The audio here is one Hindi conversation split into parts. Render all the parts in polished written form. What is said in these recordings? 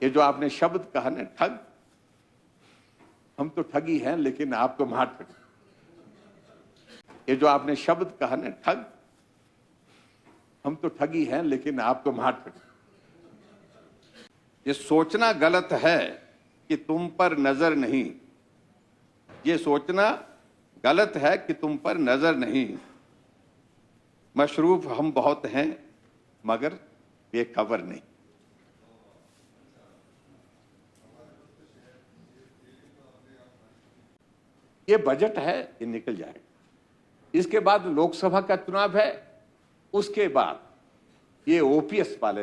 ये जो आपने शब्द कहा ना, ठग, हम तो ठगी हैं लेकिन आप तो महाठग। ये जो आपने शब्द कहा ना, ठग, हम तो ठगी हैं लेकिन आप तो महाठग। ये सोचना गलत है कि तुम पर नजर नहीं, ये सोचना गलत है कि तुम पर नजर नहीं। मशरूफ हम बहुत हैं मगर बेखबर नहीं। ये बजट है, ये निकल जाएगा। इसके बाद लोकसभा का चुनाव है, उसके बाद ये ओपीएस वाला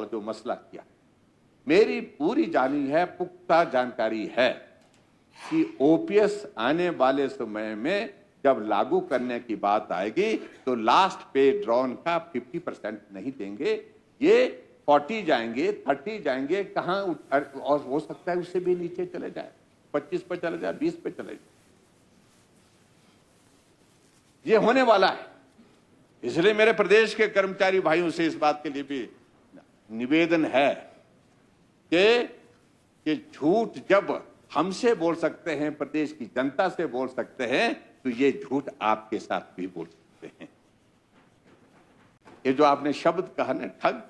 जो मसला किया, मेरी पूरी जानी है, पुख्ता जानकारी है कि ओपीएस आने वाले समय में जब लागू करने की बात आएगी तो लास्ट पे ड्रॉन का 50% नहीं देंगे, ये 40 जाएंगे, 30 जाएंगे, कहां और हो सकता है उससे भी नीचे चले जाए, 25 पे चले जाए, 20 पे चले जाए। ये होने वाला है। इसलिए मेरे प्रदेश के कर्मचारी भाइयों से इस बात के लिए भी निवेदन है कि झूठ जब हमसे बोल सकते हैं, प्रदेश की जनता से बोल सकते हैं, तो ये झूठ आपके साथ भी बोल सकते हैं। ये जो आपने शब्द कहा ना, ठग,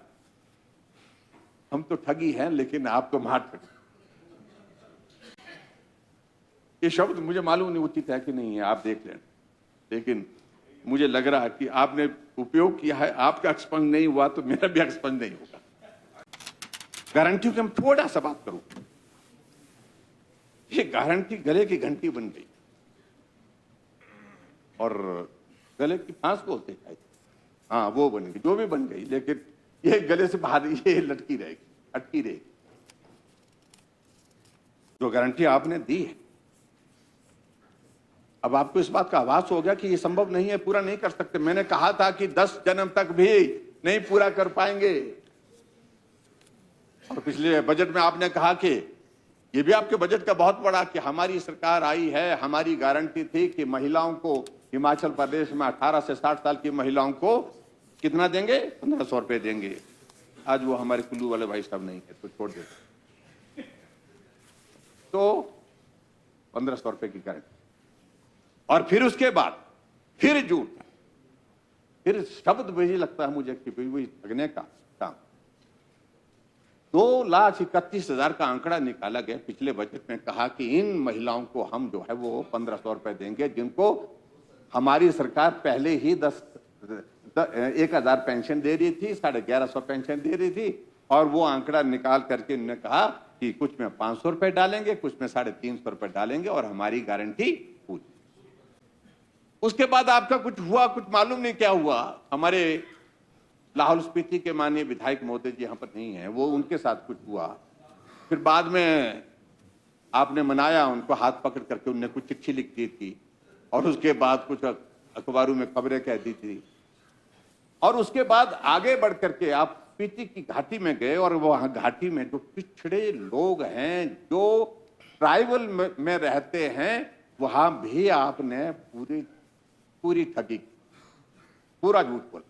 हम तो ठगी हैं लेकिन आप तो महाठग। ये शब्द मुझे मालूम नहीं उचित है कि नहीं है, आप देख लें, लेकिन मुझे लग रहा है कि आपने उपयोग किया है, आपका एक्सपंज नहीं हुआ तो मेरा भी एक्सपंज नहीं होगा। गारंटी की हम थोड़ा सा बात करूं, ये गारंटी गले की घंटी बन गई और गले की फांस बोलते हैं, हाँ वो बन गई, जो भी बन गई, लेकिन ये गले से बाहर ये लटकी रहेगी, अटकी रहेगी। जो गारंटी आपने दी है, अब आपको इस बात का आभास हो गया कि ये संभव नहीं है, पूरा नहीं कर सकते। मैंने कहा था कि 10 जन्म तक भी नहीं पूरा कर पाएंगे, और पिछले बजट में आपने कहा कि ये भी आपके बजट का बहुत बड़ा कि हमारी सरकार आई है, हमारी गारंटी थी कि महिलाओं को हिमाचल प्रदेश में 18 से 60 साल की महिलाओं को कितना देंगे, 1500 रुपए देंगे। आज वो हमारे कुल्लू वाले भाई साहब नहीं है तो छोड़ देते, तो 1500 रुपए की गारंटी। और फिर उसके बाद फिर झूठ, फिर शब्द मुझे लगता है मुझे कि वही ठगने का काम। 2,31,000 का आंकड़ा निकाला गया पिछले बजट में, कहा कि इन महिलाओं को हम जो है वो 1500 रुपए देंगे, जिनको हमारी सरकार पहले ही 1,000 पेंशन दे रही थी, 1150 पेंशन दे रही थी, और वो आंकड़ा निकाल करके उन्होंने कहा कि कुछ में 500 रुपए डालेंगे, कुछ में 350 रुपए डालेंगे और हमारी गारंटी पूरी। उसके बाद आपका कुछ हुआ, कुछ मालूम नहीं क्या हुआ। हमारे लाहौल स्पीति के माननीय विधायक महोदय जी यहाँ पर नहीं है, वो उनके साथ कुछ हुआ, फिर बाद में आपने मनाया उनको, हाथ पकड़ करके उन्होंने कुछ चिट्ठी लिख दी थी, और उसके बाद कुछ अखबारों में खबरें कह दी थी, और उसके बाद आगे बढ़ करके आप स्पीति की घाटी में गए, और वहां घाटी में जो पिछड़े लोग हैं, जो ट्राइबल में रहते हैं, वहां भी आपने पूरी ठगी, पूरा झूठ बोला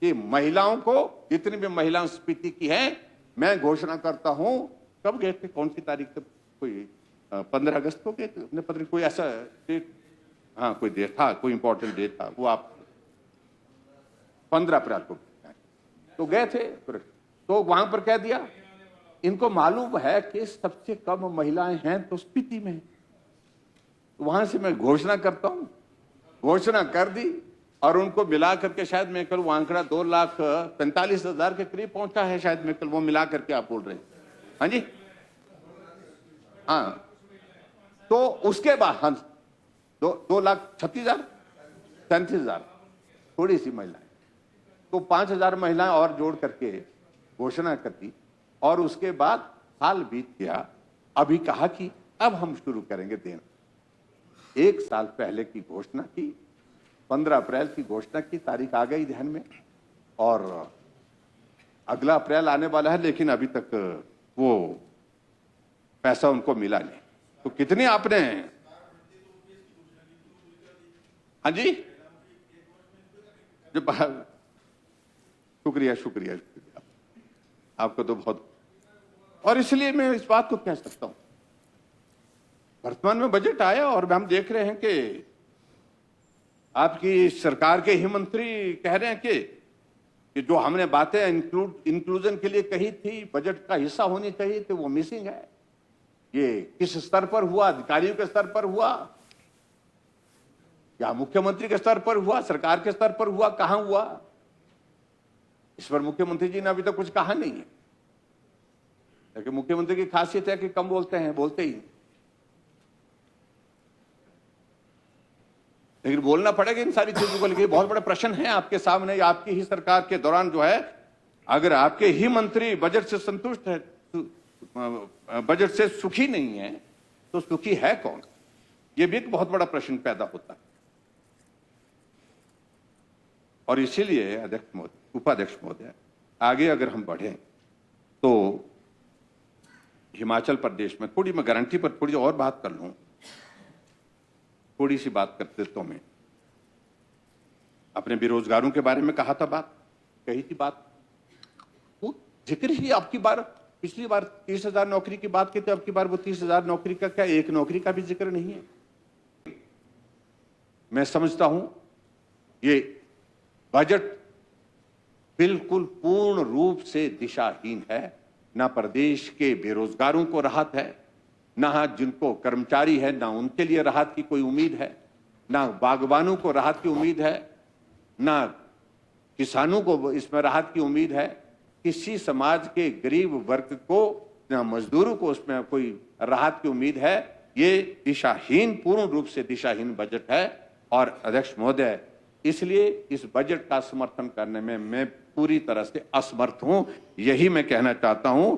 कि महिलाओं को, जितनी भी महिलाएं स्पीति की हैं, मैं घोषणा करता हूं। कब गए थे, कौन सी तारीख तक, कोई 15 अगस्त को गए थे अपने पत्र, कोई ऐसा डेट, हाँ कोई डेट था, कोई इंपॉर्टेंट डेट था, वो आप 15 अप्रैल को तो गए थे, तो वहां पर कह दिया, इनको मालूम है कि सबसे कम महिलाएं हैं तो स्पीति में, वहां से मैं घोषणा करता हूं, घोषणा कर दी, और उनको मिला करके शायद मैं कल वो आंकड़ा 2,45,000 के करीब पहुंचा है, शायद मैं कल वो मिला करके आप बोल रहे हैं, हाँ जी, हाँ। तो उसके बाद हाँ 2,36,000, 37,000 थोड़ी सी महिलाएं, तो 5,000 महिलाएं और जोड़ करके घोषणा कर दी, और उसके बाद साल बीत गया, अभी कहा कि अब हम शुरू करेंगे देना। 1 साल पहले की घोषणा की, 15 अप्रैल की घोषणा की, तारीख आ गई ध्यान में, और अगला अप्रैल आने वाला है, लेकिन अभी तक वो पैसा उनको मिला नहीं। तो कितने आपने, हाँ जी, शुक्रिया शुक्रिया शुक्रिया, आपको तो बहुत, और इसलिए मैं इस बात को कह सकता हूं, वर्तमान में बजट आया और हम देख रहे हैं कि आपकी सरकार के ही मंत्री कह रहे हैं कि जो हमने बातें इंक्लूजन के लिए कही थी, बजट का हिस्सा होनी चाहिए थी, वो मिसिंग है। ये किस स्तर पर हुआ? अधिकारियों के स्तर पर हुआ या मुख्यमंत्री के स्तर पर हुआ, सरकार के स्तर पर हुआ, कहां हुआ? इस पर मुख्यमंत्री जी ने अभी तक कुछ कहा नहीं है। लेकिन मुख्यमंत्री की खासियत है कि कम बोलते हैं, बोलते ही। लेकिन बोलना पड़ेगा इन सारी चीजों को लेकर। बहुत बड़ा प्रश्न है आपके सामने। आपकी ही सरकार के दौरान जो है, अगर आपके ही मंत्री बजट से संतुष्ट है, बजट से सुखी नहीं है, तो सुखी है कौन? यह भी एक बहुत बड़ा प्रश्न पैदा होता है। और इसीलिए अध्यक्ष महोदय, उपाध्यक्ष महोदय, आगे अगर हम बढ़ें तो हिमाचल प्रदेश में थोड़ी, मैं गारंटी पर थोड़ी और बात कर लूं, थोड़ी सी बात करते तो मैं अपने बेरोजगारों के बारे में कहा था, कही थी बात, वो जिक्र ही आपकी बार, पिछली बार 30,000 नौकरी की बात की थी, अब की बार वो 30,000 नौकरी का क्या, एक नौकरी का भी जिक्र नहीं है। मैं समझता हूं ये बजट बिल्कुल पूर्ण रूप से दिशाहीन है। ना प्रदेश के बेरोजगारों को राहत है, ना जिनको कर्मचारी है, ना उनके लिए राहत की कोई उम्मीद है, ना बागवानों को राहत की उम्मीद है, ना किसानों को इसमें राहत की उम्मीद है, किसी समाज के गरीब वर्ग को, ना मजदूरों को उसमें कोई राहत की उम्मीद है। ये दिशाहीन, पूर्ण रूप से दिशाहीन बजट है। और अध्यक्ष महोदय, इसलिए इस बजट का समर्थन करने में मैं पूरी तरह से असमर्थ हूं। यही मैं कहना चाहता हूं